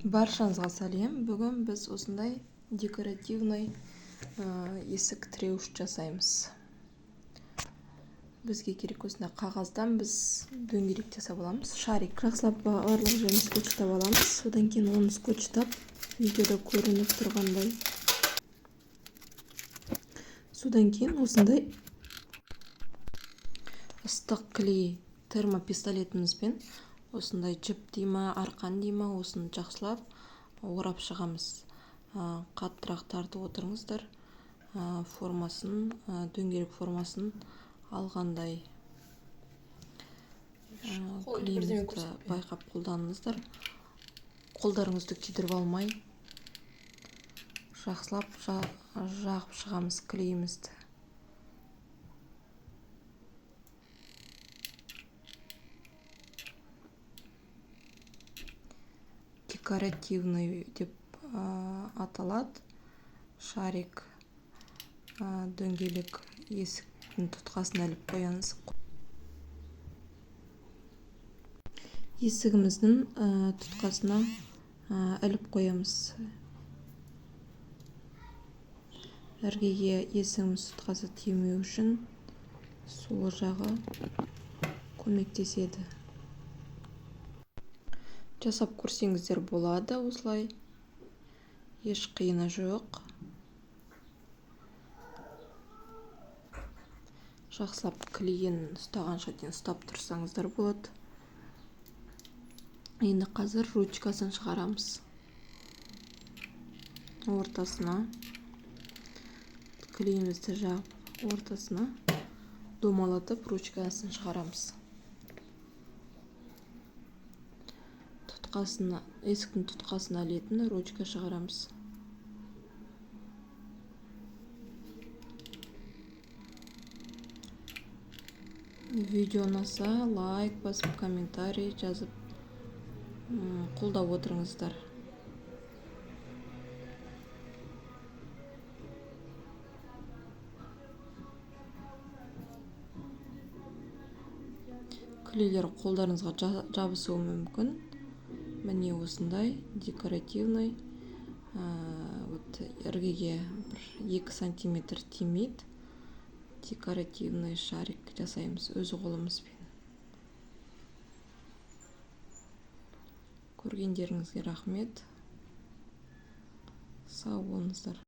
Баршаңызға сәлем. Бүгін біз осындай декоративный есік тіреуіш жасаймыз. Бізге керек осындай қағаздан біз дөңгелек жасап аламыз. Шарик жақсылап барлық жерін скотчтап аламыз. Содан кейін оны скотчтап, видеода көрініп тұрғандай. Содан кейін осындай ыстық клей термопистолетімізбен осындай жіп дейма, арқан дейма, осыны жақсылап орап шығамыз. Қаттырақ тартып отырыңыздар. Формасын, дөңгелек формасын алғандай. Клейімізді байқап қолданыңыздар. Қолдарыңызды күйдіріп алмай, жақсылап жағып шығамыз клейімізді. Декоративный деп аталады. Шарик дөңгелек есіктің тұтқасын іліп қоямыз. Есігіміздің тұтқасына іліп қоямыз. Іргеге есігіміз тұтқасы тимеу үшін сол жағы көмектеседі. Жасап көрсеңіздер болады осылай. Еш қиыны жоқ. Жақсылап клейін ұстағанша дейін ұстап тұрсаңыздар болады. Енді қазір ручкасын шығарамыз. Ортасына клейімізді жағып, ортасына домалатып ручкасын шығарамыз. Есіктің тұтқасына ілетін ручка шығарамыз. Видео ұнаса, лайк басып, комментарий жазып, қолдап отырыңыздар. Клейлер қолдарыңызға жабысуы мүмкін. Міне осындай декоративный, іргеге 2 сантиметр тимейді. Декоративный шарик жасаймыз өзі қолымызбен. Көргендеріңізге рахмет. Сау болыңыздар.